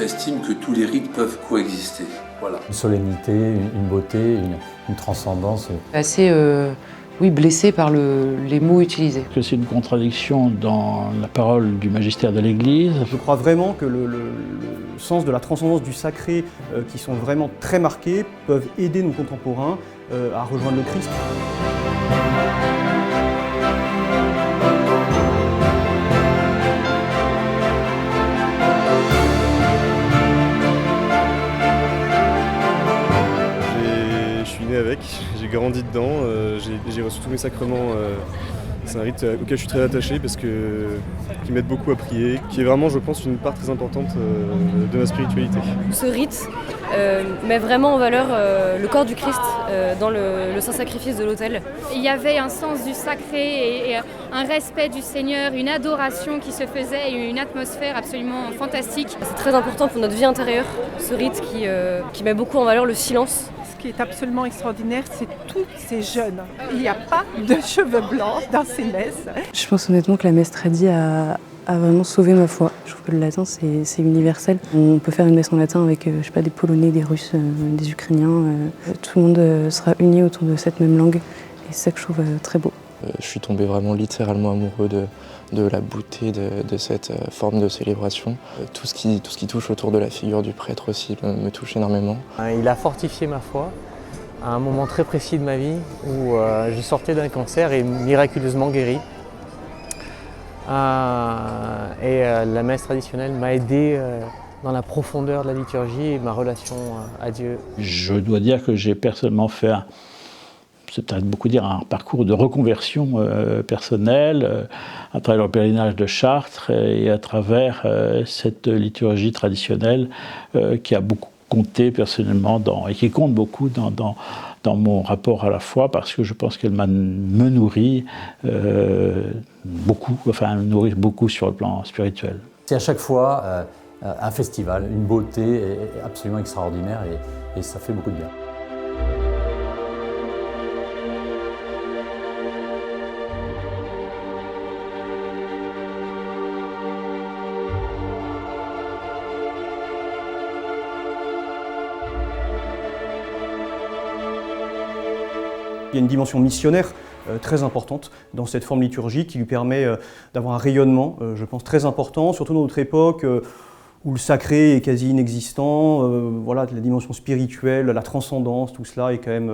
j'estime que tous les rites peuvent coexister. Voilà. Une solennité, une beauté, une transcendance. Assez blessé par les mots utilisés. Que c'est une contradiction dans la parole du magistère de l'Église. Je crois vraiment que le sens de la transcendance du sacré, qui sont vraiment très marqués, peuvent aider nos contemporains à rejoindre le Christ. Avec, j'ai grandi dedans, j'ai reçu tous mes sacrements. C'est un rite auquel je suis très attaché parce qui m'aide beaucoup à prier, qui est vraiment, je pense, une part très importante de ma spiritualité. Ce rite met vraiment en valeur le corps du Christ dans le saint sacrifice de l'autel. Il y avait un sens du sacré et un respect du Seigneur, une adoration qui se faisait et une atmosphère absolument fantastique. C'est très important pour notre vie intérieure, ce rite qui met beaucoup en valeur le silence. Ce qui est absolument extraordinaire, c'est tous ces jeunes. Il n'y a pas de cheveux blancs dans ces messes. Je pense honnêtement que la messe tradie a vraiment sauvé ma foi. Je trouve que le latin, c'est universel. On peut faire une messe en latin avec des Polonais, des Russes, des Ukrainiens. Tout le monde sera uni autour de cette même langue. Et c'est ça que je trouve très beau. Je suis tombé vraiment littéralement amoureux de la beauté de cette forme de célébration. Tout ce qui touche autour de la figure du prêtre aussi me touche énormément. Il a fortifié ma foi à un moment très précis de ma vie où je sortais d'un cancer et miraculeusement guéri. La messe traditionnelle m'a aidé dans la profondeur de la liturgie et ma relation à Dieu. Je dois dire que j'ai personnellement fait c'est peut-être beaucoup dire, un parcours de reconversion personnelle à travers le pèlerinage de Chartres et à travers cette liturgie traditionnelle qui a beaucoup compté personnellement et qui compte beaucoup dans mon rapport à la foi parce que je pense qu'elle me nourrit beaucoup, me nourrit beaucoup sur le plan spirituel. C'est à chaque fois un festival, une beauté absolument extraordinaire et ça fait beaucoup de bien. Il y a une dimension missionnaire très importante dans cette forme liturgique qui lui permet d'avoir un rayonnement, je pense, très important, surtout dans notre époque où le sacré est quasi inexistant. La dimension spirituelle, la transcendance, tout cela est quand même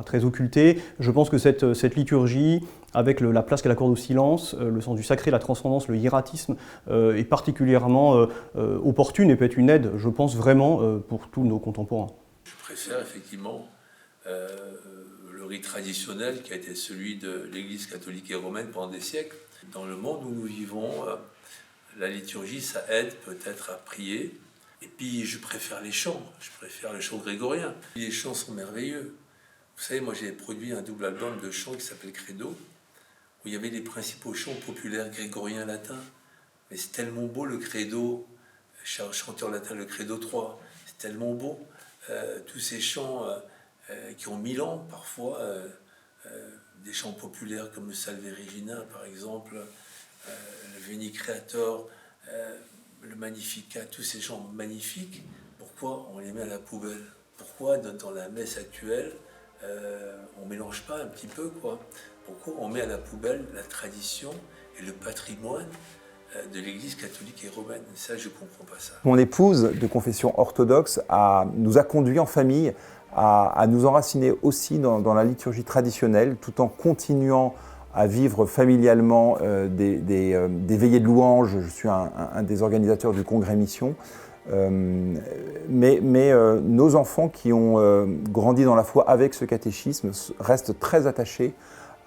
très occulté. Je pense que cette liturgie, avec la place qu'elle accorde au silence, le sens du sacré, la transcendance, le hiératisme, est particulièrement opportune et peut être une aide, je pense vraiment, pour tous nos contemporains. Je préfère effectivement le rite traditionnel qui a été celui de l'Église catholique et romaine pendant des siècles. Dans le monde où nous vivons, la liturgie, ça aide peut-être à prier. Et puis, je préfère les chants grégoriens. Les chants sont merveilleux. Vous savez, moi, j'ai produit un double album de chants qui s'appelle Credo, où il y avait les principaux chants populaires grégoriens latins. Mais c'est tellement beau, le Credo, chanteur latin, le Credo 3, c'est tellement beau. Tous ces chants qui ont 1000 ans, parfois, des chants populaires comme le Salve Regina, par exemple, le Veni Creator, le Magnificat, tous ces chants magnifiques, pourquoi on les met à la poubelle? Pourquoi dans la messe actuelle, on ne mélange pas un petit peu, quoi? Pourquoi on met à la poubelle la tradition et le patrimoine de l'Église catholique et romaine? Ça, je ne comprends pas ça. Mon épouse, de confession orthodoxe, nous a conduits en famille à nous enraciner aussi dans la liturgie traditionnelle, tout en continuant à vivre familialement des veillées de louanges. Je suis un des organisateurs du Congrès Mission. Mais nos enfants qui ont grandi dans la foi avec ce catéchisme restent très attachés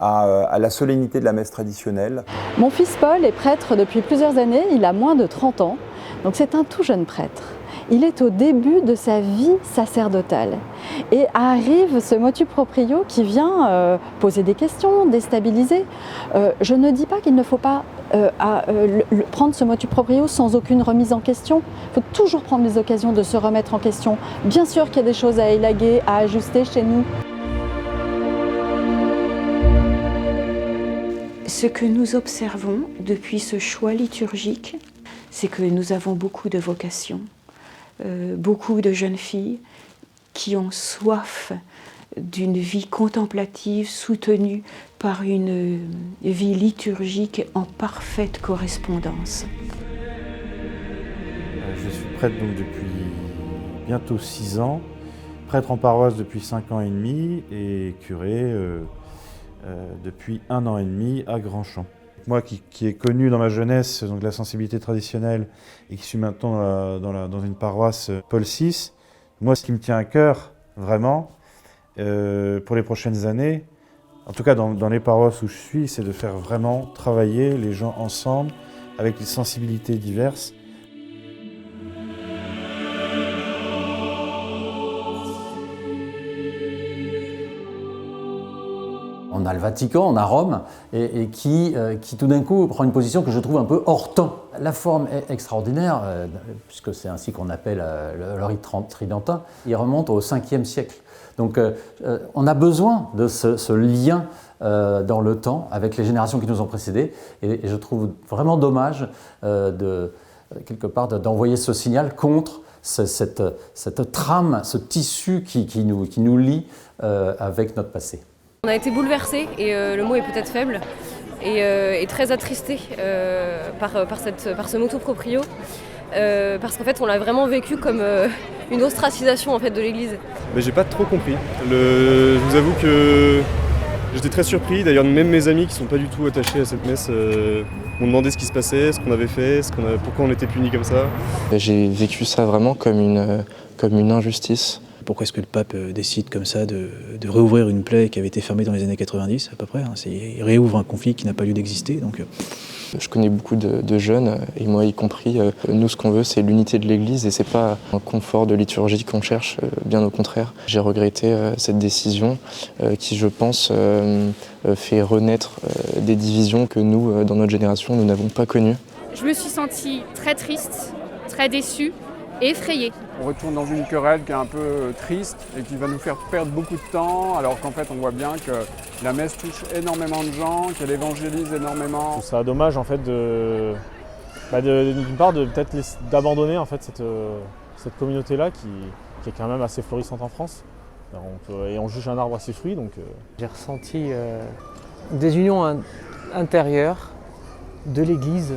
à la solennité de la messe traditionnelle. Mon fils Paul est prêtre depuis plusieurs années, il a moins de 30 ans, donc c'est un tout jeune prêtre. Il est au début de sa vie sacerdotale et arrive ce motu proprio qui vient poser des questions, déstabiliser. Je ne dis pas qu'il ne faut pas prendre ce motu proprio sans aucune remise en question. Il faut toujours prendre les occasions de se remettre en question. Bien sûr qu'il y a des choses à élaguer, à ajuster chez nous. Ce que nous observons depuis ce choix liturgique, c'est que nous avons beaucoup de vocations. beaucoup de jeunes filles qui ont soif d'une vie contemplative soutenue par une vie liturgique en parfaite correspondance. Je suis prêtre donc depuis bientôt 6 ans, prêtre en paroisse depuis 5 ans et demi et curé depuis 1 an et demi à Grandchamp. Moi qui ai connu dans ma jeunesse donc, la sensibilité traditionnelle et qui suis maintenant dans une paroisse Paul VI, moi ce qui me tient à cœur vraiment pour les prochaines années, en tout cas dans les paroisses où je suis, c'est de faire vraiment travailler les gens ensemble avec des sensibilités diverses. On a le Vatican, on a Rome, et qui tout d'un coup prend une position que je trouve un peu hors temps. La forme est extraordinaire, puisque c'est ainsi qu'on appelle le rite tridentin, il remonte au 5e siècle. Donc on a besoin de ce lien dans le temps avec les générations qui nous ont précédés, et je trouve vraiment dommage quelque part d'envoyer ce signal contre cette trame, ce tissu qui nous lie avec notre passé. On a été bouleversés, et le mot est peut-être faible, et très attristés par ce motu proprio, parce qu'en fait on l'a vraiment vécu comme une ostracisation en fait, de l'Église. Mais j'ai pas trop compris. Je vous avoue que j'étais très surpris, d'ailleurs même mes amis qui sont pas du tout attachés à cette messe m'ont demandé ce qui se passait, ce qu'on avait fait, pourquoi on était punis comme ça. J'ai vécu ça vraiment comme une injustice. Pourquoi est-ce que le pape décide comme ça de réouvrir une plaie qui avait été fermée dans les années 90 à peu près, hein. Il réouvre un conflit qui n'a pas lieu d'exister. Donc... Je connais beaucoup de jeunes, et moi y compris. Nous, ce qu'on veut, c'est l'unité de l'Église, et c'est pas un confort de liturgie qu'on cherche, bien au contraire. J'ai regretté cette décision qui, je pense, fait renaître des divisions que nous, dans notre génération, nous n'avons pas connues. Je me suis sentie très triste, très déçue et effrayée. On retourne dans une querelle qui est un peu triste et qui va nous faire perdre beaucoup de temps, alors qu'en fait on voit bien que la messe touche énormément de gens, qu'elle évangélise énormément. Je trouve ça dommage en fait d'une part peut-être d'abandonner en fait cette communauté-là qui est quand même assez florissante en France. Et on juge un arbre à ses fruits. Donc, J'ai ressenti des unions intérieures de l'Église,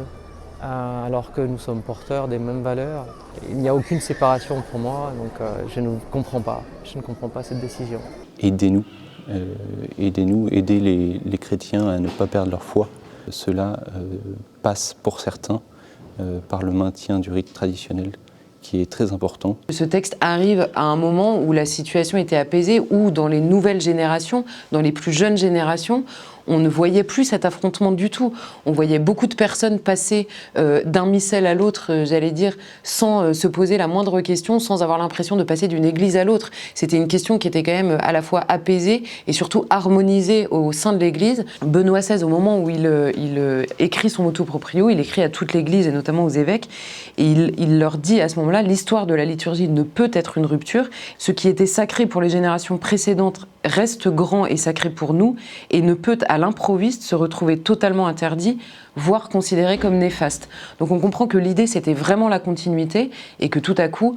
alors que nous sommes porteurs des mêmes valeurs. Il n'y a aucune séparation pour moi, donc je ne comprends pas cette décision. Aidez-nous, aidez les chrétiens à ne pas perdre leur foi. Cela passe pour certains par le maintien du rite traditionnel, qui est très important. Ce texte arrive à un moment où la situation était apaisée, où dans les nouvelles générations, dans les plus jeunes générations, on ne voyait plus cet affrontement du tout. On voyait beaucoup de personnes passer d'un missel à l'autre, j'allais dire, sans se poser la moindre question, sans avoir l'impression de passer d'une église à l'autre. C'était une question qui était quand même à la fois apaisée et surtout harmonisée au sein de l'église. Benoît XVI, au moment où il écrit son motu proprio, il écrit à toute l'église et notamment aux évêques, et il leur dit à ce moment-là, l'histoire de la liturgie ne peut être une rupture. Ce qui était sacré pour les générations précédentes reste grand et sacré pour nous, et ne peut à l'improviste se retrouver totalement interdit, voire considéré comme néfaste. Donc on comprend que l'idée c'était vraiment la continuité, et que tout à coup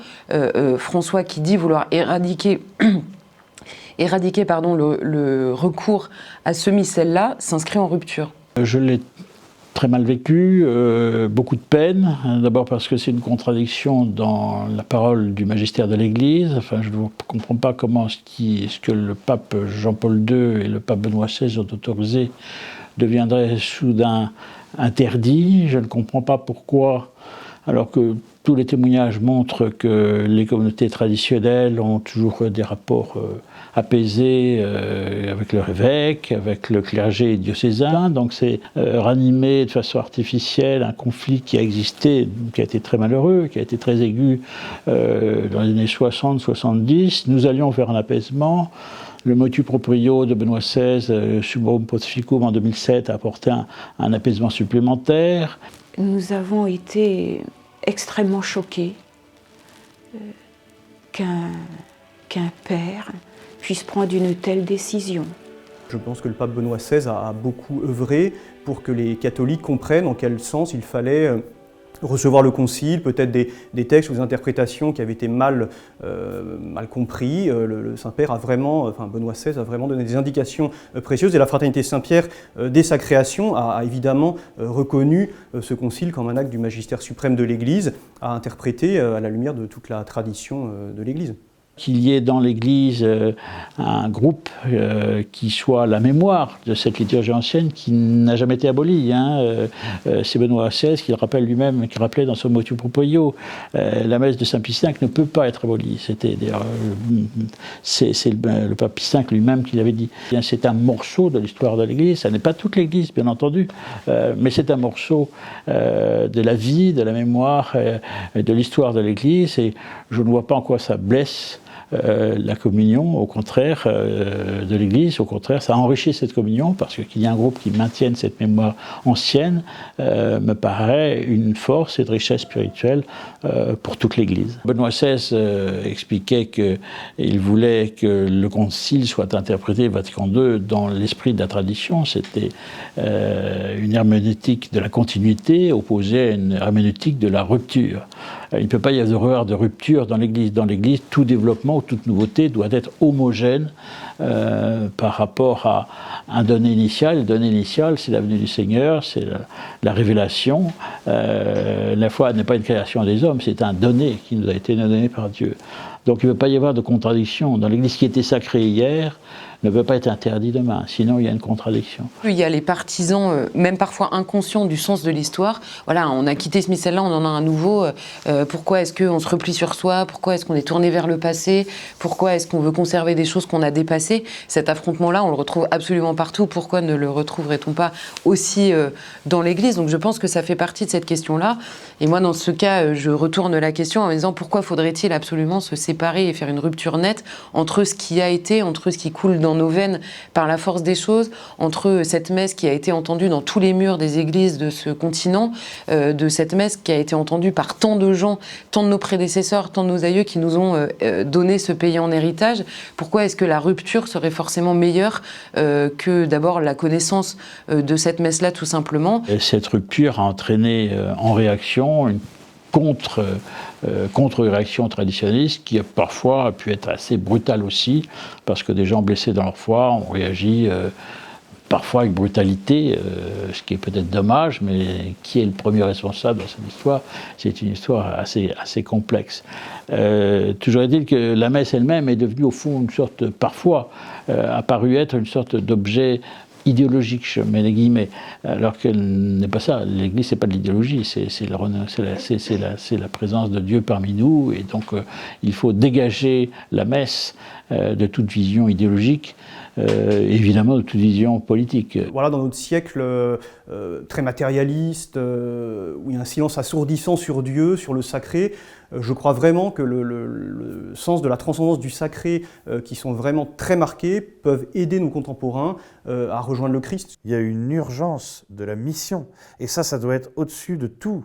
François, qui dit vouloir éradiquer le recours à ce missel-là, s'inscrit en rupture. Je l'ai très mal vécu, beaucoup de peine, d'abord parce que c'est une contradiction dans la parole du magistère de l'Église. Enfin, je ne comprends pas comment ce que le pape Jean-Paul II et le pape Benoît XVI ont autorisé deviendrait soudain interdit. Je ne comprends pas pourquoi, alors que tous les témoignages montrent que les communautés traditionnelles ont toujours des rapports apaisés avec leur évêque, avec le clergé diocésain. Donc c'est ranimer de façon artificielle un conflit qui a existé, qui a été très malheureux, qui a été très aigu dans les années 60-70. Nous allions vers un apaisement. Le motu proprio de Benoît XVI, Summum Pontificum en 2007, a apporté un apaisement supplémentaire. Nous avons été extrêmement choqués qu'un père puisse prendre une telle décision. Je pense que le pape Benoît XVI a beaucoup œuvré pour que les catholiques comprennent en quel sens il fallait recevoir le concile, peut-être des textes ou des interprétations qui avaient été mal compris. Le Saint-Père a vraiment, Benoît XVI a vraiment donné des indications précieuses, et la Fraternité Saint-Pierre, dès sa création, a évidemment reconnu ce concile comme un acte du magistère suprême de l'Église, à interpréter à la lumière de toute la tradition de l'Église. Qu'il y ait dans l'Église un groupe qui soit la mémoire de cette liturgie ancienne qui n'a jamais été abolie. C'est Benoît XVI qui le rappelle lui-même, qui rappelait dans son motu proprio, la messe de Saint Pie V ne peut pas être abolie. C'était d'ailleurs c'est le pape Pie V lui-même qui l'avait dit. C'est un morceau de l'histoire de l'Église. Ça n'est pas toute l'Église, bien entendu, mais c'est un morceau de la vie, de la mémoire, de l'histoire de l'Église. Et je ne vois pas en quoi ça blesse la communion, au contraire, de l'Église. Au contraire, ça enrichit cette communion, parce qu'il y a un groupe qui maintienne cette mémoire ancienne, me paraît une force et de richesse spirituelle pour toute l'Église. Benoît XVI expliquait qu'il voulait que le concile soit interprété, Vatican II, dans l'esprit de la tradition. C'était une herméneutique de la continuité opposée à une herméneutique de la rupture. Il ne peut pas y avoir de rupture dans l'Église. Dans l'Église, tout développement ou toute nouveauté doit être homogène par rapport à un donné initial. Le donné initial, c'est la venue du Seigneur, c'est la révélation. La foi n'est pas une création des hommes, c'est un donné qui nous a été donné par Dieu. Donc il ne peut pas y avoir de contradiction. Dans l'Église qui était sacrée hier, ne peut pas être interdit demain, sinon il y a une contradiction. Il y a les partisans, même parfois inconscients du sens de l'histoire. Voilà, on a quitté ce missel-là, on en a un nouveau. Pourquoi est-ce qu'on se replie sur soi? Pourquoi est-ce qu'on est tourné vers le passé? Pourquoi est-ce qu'on veut conserver des choses qu'on a dépassées? Cet affrontement-là, on le retrouve absolument partout. Pourquoi ne le retrouverait-on pas aussi dans l'Église? Donc je pense que ça fait partie de cette question-là. Et moi, dans ce cas, je retourne la question en me disant pourquoi faudrait-il absolument se séparer et faire une rupture nette entre ce qui a été, entre ce qui coule dans nos veines par la force des choses, entre cette messe qui a été entendue dans tous les murs des églises de ce continent, de cette messe qui a été entendue par tant de gens, tant de nos prédécesseurs, tant de nos aïeux qui nous ont donné ce pays en héritage. Pourquoi est-ce que la rupture serait forcément meilleure que d'abord la connaissance de cette messe-là, tout simplement? Et cette rupture a entraîné en réaction une contre-réaction traditionnaliste qui parfois a pu être assez brutale aussi, parce que des gens blessés dans leur foi ont réagi parfois avec brutalité, ce qui est peut-être dommage, mais qui est le premier responsable dans cette histoire? C'est une histoire assez complexe. Toujours est-il que la messe elle-même est devenue au fond une sorte, parfois, apparue être une sorte d'objet idéologique, je mets les guillemets, alors qu'elle n'est pas ça. L'Église, c'est pas de l'idéologie, c'est la présence de Dieu parmi nous, et donc il faut dégager la messe de toute vision idéologique, évidemment de toute vision politique. Voilà, dans notre siècle très matérialiste, où il y a un silence assourdissant sur Dieu, sur le sacré, je crois vraiment que le sens de la transcendance du sacré, qui sont vraiment très marqués, peuvent aider nos contemporains à rejoindre le Christ. Il y a une urgence de la mission, et ça doit être au-dessus de tout.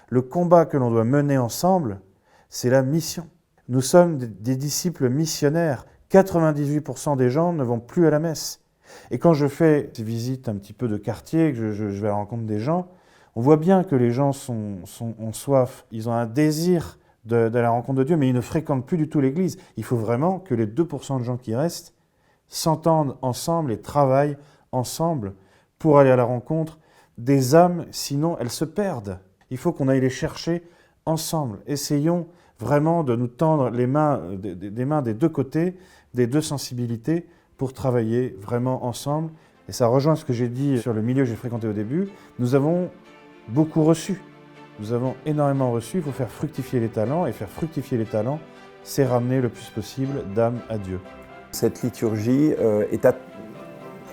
Le combat que l'on doit mener ensemble, c'est la mission. Nous sommes des disciples missionnaires. 98% des gens ne vont plus à la messe. Et quand je fais ces visites un petit peu de quartier, que je vais à la rencontre des gens, on voit bien que les gens ont soif, ils ont un désir d'aller à la rencontre de Dieu, mais ils ne fréquentent plus du tout l'Église. Il faut vraiment que les 2% de gens qui restent s'entendent ensemble et travaillent ensemble pour aller à la rencontre des âmes, sinon elles se perdent. Il faut qu'on aille les chercher ensemble. Essayons vraiment de nous tendre les mains, des mains des deux côtés, des deux sensibilités, pour travailler vraiment ensemble. Et ça rejoint ce que j'ai dit sur le milieu que j'ai fréquenté au début. Nous avons beaucoup reçu. Nous avons énormément reçu. Il faut faire fructifier les talents. Et faire fructifier les talents, c'est ramener le plus possible d'âmes à Dieu. Cette liturgie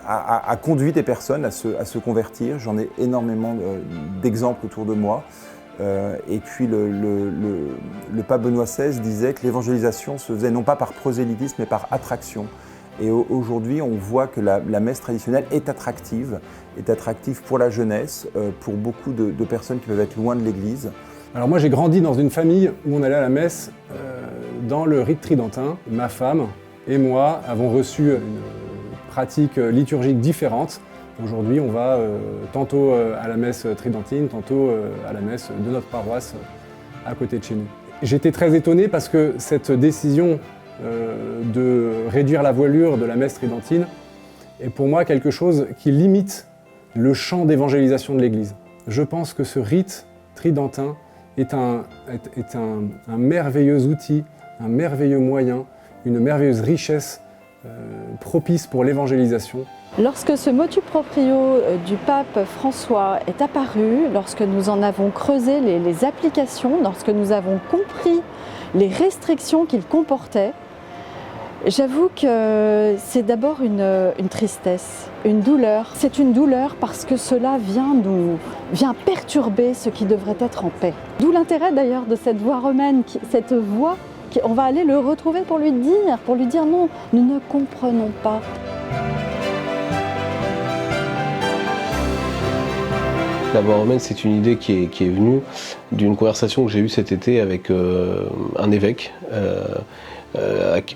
a conduit des personnes à se convertir. J'en ai énormément d'exemples autour de moi. Et puis le pape Benoît XVI disait que l'évangélisation se faisait non pas par prosélytisme, mais par attraction. Et aujourd'hui, on voit que la messe traditionnelle est attractive pour la jeunesse, pour beaucoup de personnes qui peuvent être loin de l'Église. Alors moi, j'ai grandi dans une famille où on allait à la messe dans le rite tridentin. Ma femme et moi avons reçu une pratique liturgique différente. Aujourd'hui, on va tantôt à la messe tridentine, tantôt à la messe de notre paroisse à côté de chez nous. J'étais très étonné parce que cette décision de réduire la voilure de la messe tridentine est pour moi quelque chose qui limite le champ d'évangélisation de l'Église. Je pense que ce rite tridentin est un merveilleux outil, un merveilleux moyen, une merveilleuse richesse propice pour l'évangélisation. Lorsque ce motu proprio du pape François est apparu, lorsque nous en avons creusé les applications, lorsque nous avons compris les restrictions qu'il comportait, j'avoue que c'est d'abord une tristesse, une douleur. C'est une douleur parce que cela vient perturber ce qui devrait être en paix. D'où l'intérêt d'ailleurs de cette voix romaine, cette voix, on va aller le retrouver pour lui dire non, nous ne comprenons pas. La voie romaine, c'est une idée qui est venue d'une conversation que j'ai eue cet été avec un évêque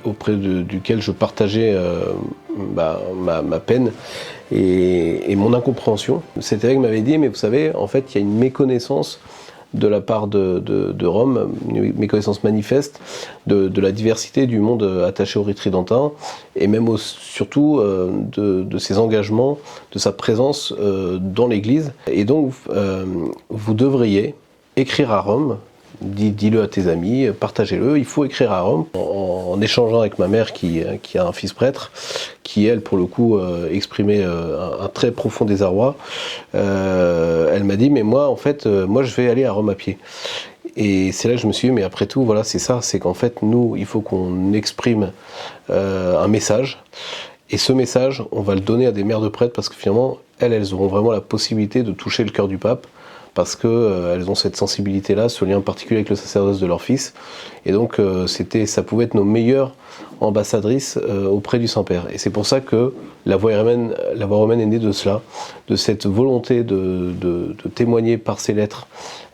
auprès duquel je partageais ma peine et mon incompréhension. Cet évêque m'avait dit, mais vous savez, en fait, il y a une méconnaissance de la part de Rome, une méconnaissance manifeste de la diversité du monde attaché au rite tridentin et même surtout de ses engagements, de sa présence dans l'Église. Et donc, vous devriez écrire à Rome, dis-le à tes amis, partagez-le, il faut écrire à Rome. En échangeant avec ma mère qui a un fils prêtre, qui elle pour le coup exprimait un très profond désarroi, elle m'a dit mais moi en fait, moi je vais aller à Rome à pied. Et c'est là que je me suis dit mais après tout voilà c'est ça, c'est qu'en fait nous il faut qu'on exprime un message. Et ce message, on va le donner à des mères de prêtres parce que finalement, elles auront vraiment la possibilité de toucher le cœur du pape parce qu'elles ont cette sensibilité-là, ce lien particulier avec le sacerdoce de leur fils. Et donc, ça pouvait être nos meilleures ambassadrices auprès du Saint-Père. Et c'est pour ça que la voie romaine est née de cela, de cette volonté de témoigner par ces lettres,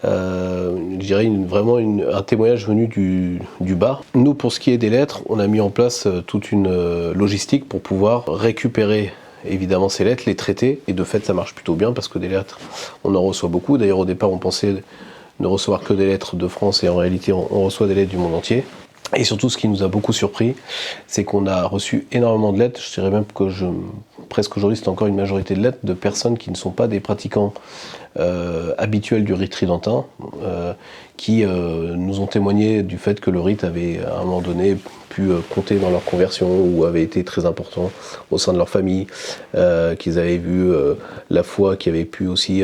je dirais vraiment un témoignage venu du bas. Nous, pour ce qui est des lettres, on a mis en place toute une logistique pour pouvoir récupérer évidemment ces lettres, les traiter, et de fait ça marche plutôt bien parce que des lettres, on en reçoit beaucoup. D'ailleurs au départ on pensait ne recevoir que des lettres de France et en réalité on reçoit des lettres du monde entier. Et surtout ce qui nous a beaucoup surpris, c'est qu'on a reçu énormément de lettres, je dirais même que presque aujourd'hui c'est encore une majorité de lettres de personnes qui ne sont pas des pratiquants habituels du rite tridentin, qui nous ont témoigné du fait que le rite avait à un moment donné pu compter dans leur conversion ou avait été très important au sein de leur famille, qu'ils avaient vu la foi qui avait pu aussi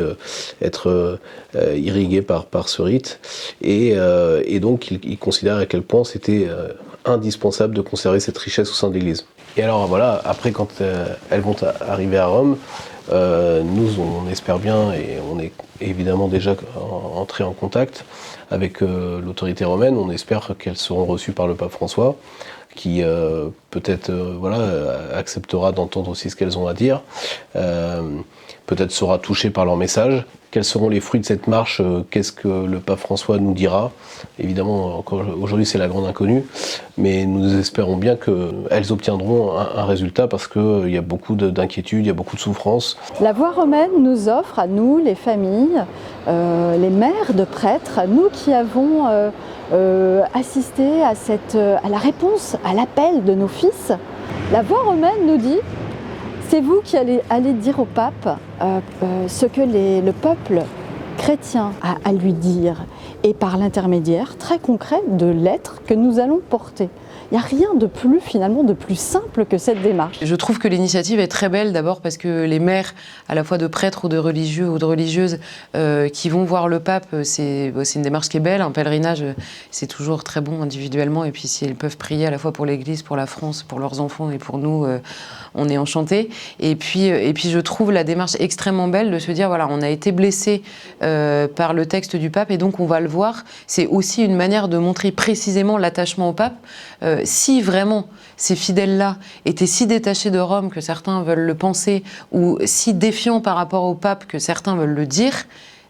être irriguée par ce rite et donc ils considèrent à quel point c'était indispensable de conserver cette richesse au sein de l'Église. Et alors voilà, après quand elles vont arriver à Rome, nous on espère bien et on est évidemment déjà entré en contact avec l'autorité romaine, on espère qu'elles seront reçues par le pape François, qui peut-être acceptera d'entendre aussi ce qu'elles ont à dire, peut-être sera touché par leur message. Quels seront les fruits de cette marche? Qu'est-ce que le pape François nous dira? Évidemment, encore aujourd'hui c'est la grande inconnue, mais nous espérons bien qu'elles obtiendront un résultat parce qu'il y a beaucoup d'inquiétudes, il y a beaucoup de souffrances. La voie romaine nous offre à nous, les familles, les mères de prêtres, nous qui avons assisté à la réponse, à l'appel de nos fils, la voie romaine nous dit: c'est vous qui allez dire au pape ce que le peuple chrétien a à lui dire, et par l'intermédiaire très concret de lettres que nous allons porter. Il n'y a rien de plus finalement de plus simple que cette démarche. Je trouve que l'initiative est très belle d'abord parce que les mères, à la fois de prêtres ou de religieux ou de religieuses qui vont voir le pape, c'est une démarche qui est belle. Un pèlerinage, c'est toujours très bon individuellement et puis si elles peuvent prier à la fois pour l'Église, pour la France, pour leurs enfants et pour nous, on est enchantés. Et puis je trouve la démarche extrêmement belle de se dire voilà, on a été blessé par le texte du pape et donc on va le voir. C'est aussi une manière de montrer précisément l'attachement au pape. Si vraiment ces fidèles-là étaient si détachés de Rome que certains veulent le penser, ou si défiants par rapport au pape que certains veulent le dire,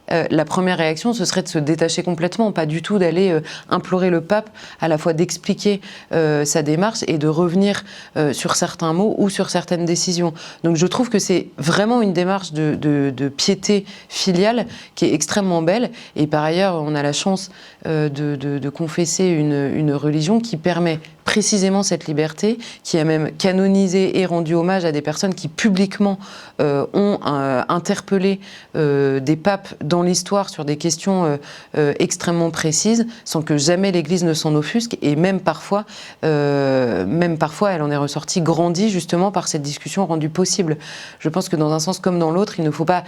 la première réaction, ce serait de se détacher complètement, pas du tout d'aller implorer le pape à la fois d'expliquer sa démarche et de revenir sur certains mots ou sur certaines décisions. Donc je trouve que c'est vraiment une démarche de piété filiale qui est extrêmement belle. Et par ailleurs, on a la chance de confesser une religion qui permet précisément cette liberté, qui a même canonisé et rendu hommage à des personnes qui publiquement ont interpellé des papes dans l'histoire sur des questions extrêmement précises, sans que jamais l'Église ne s'en offusque, et même parfois, elle en est ressortie grandie justement par cette discussion rendue possible. Je pense que dans un sens comme dans l'autre, il ne faut pas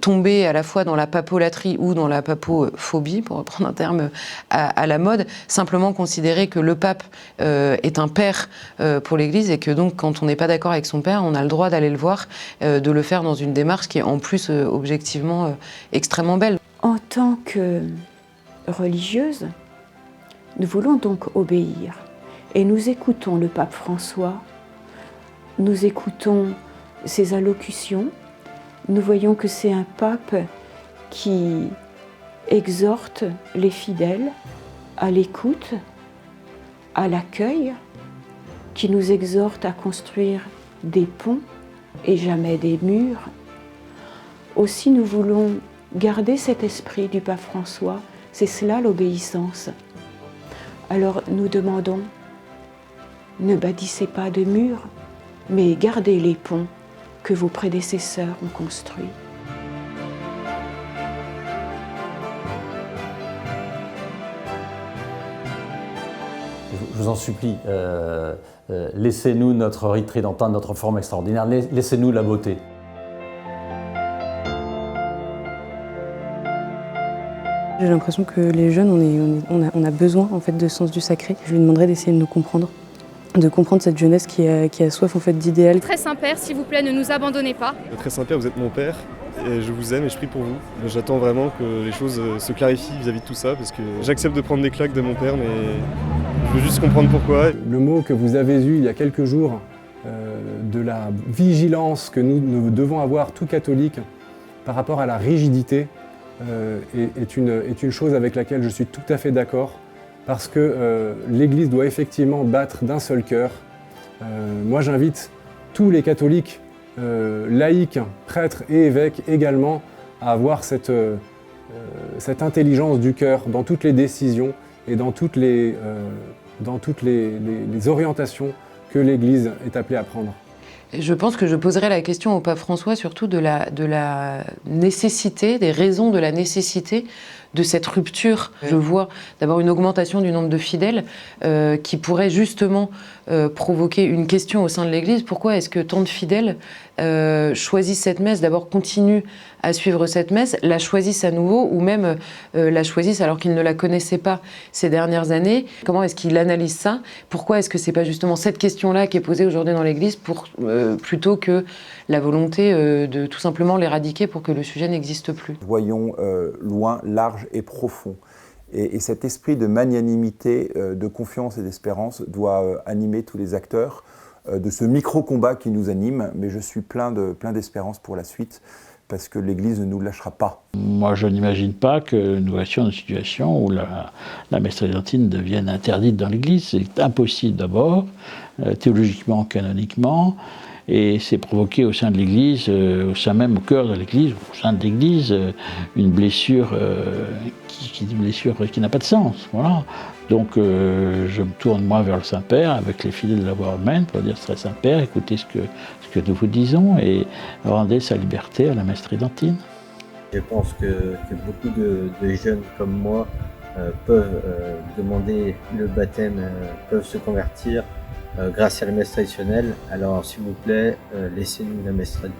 tomber à la fois dans la papolatrie ou dans la papophobie, pour reprendre un terme à la mode, simplement considérer que le pape est un père pour l'Église et que donc quand on n'est pas d'accord avec son père, on a le droit d'aller le voir, de le faire dans une démarche qui est en plus objectivement extrêmement belle. En tant que religieuse, nous voulons donc obéir et nous écoutons le pape François, nous écoutons ses allocutions, nous voyons que c'est un pape qui exhorte les fidèles à l'écoute, à l'accueil, qui nous exhorte à construire des ponts et jamais des murs. Aussi, nous voulons garder cet esprit du pape François, c'est cela l'obéissance. Alors nous demandons, ne bâtissez pas de murs, mais gardez les ponts que vos prédécesseurs ont construits. Je vous en supplie, laissez-nous notre rite tridentin, notre forme extraordinaire, laissez-nous la beauté. J'ai l'impression que les jeunes, on a besoin en fait, de sens du sacré. Je lui demanderais d'essayer de nous comprendre, de comprendre cette jeunesse qui a soif en fait, d'idéal. Très Saint-Père, s'il vous plaît, ne nous abandonnez pas. Très Saint-Père, vous êtes mon père. Et je vous aime et je prie pour vous. J'attends vraiment que les choses se clarifient vis-à-vis de tout ça parce que j'accepte de prendre des claques de mon père mais je veux juste comprendre pourquoi. Le mot que vous avez eu il y a quelques jours de la vigilance que nous devons avoir, tout catholique, par rapport à la rigidité est une chose avec laquelle je suis tout à fait d'accord parce que l'Église doit effectivement battre d'un seul cœur. Moi j'invite tous les catholiques laïcs, prêtres et évêques également à avoir cette intelligence du cœur dans toutes les décisions et dans toutes les orientations que l'Église est appelée à prendre. Je pense que je poserai la question au pape François surtout de la nécessité, des raisons de la nécessité de cette rupture. Je vois d'abord une augmentation du nombre de fidèles qui pourrait justement provoquer une question au sein de l'Église. Pourquoi est-ce que tant de fidèles choisissent cette messe, d'abord continuent à suivre cette messe, la choisissent à nouveau ou même la choisissent alors qu'ils ne la connaissaient pas ces dernières années? Comment est-ce qu'ils analysent ça? Pourquoi est-ce que c'est pas justement cette question-là qui est posée aujourd'hui dans l'Église plutôt que la volonté de tout simplement l'éradiquer pour que le sujet n'existe plus? Voyons loin, large et profond. Et cet esprit de magnanimité, de confiance et d'espérance doit animer tous les acteurs de ce micro-combat qui nous anime. Mais je suis plein d'espérance pour la suite parce que l'Église ne nous lâchera pas. Moi, je n'imagine pas que nous restions dans une situation où la messe tridentine devienne interdite dans l'Église. C'est impossible d'abord, théologiquement, canoniquement. Et c'est provoqué au sein de l'Église, au sein même, au cœur de l'Église, au sein de l'Église, une blessure qui n'a pas de sens. Voilà. Donc je me tourne moi vers le Saint-Père, avec les fidèles de la voie romaine, pour dire très Saint-Père, écoutez ce que nous vous disons et rendez sa liberté à la messe tridentine. Je pense que beaucoup de jeunes comme moi peuvent demander le baptême, peuvent se convertir grâce à la messe traditionnelle. Alors s'il vous plaît, laissez-nous la messe traditionnelle.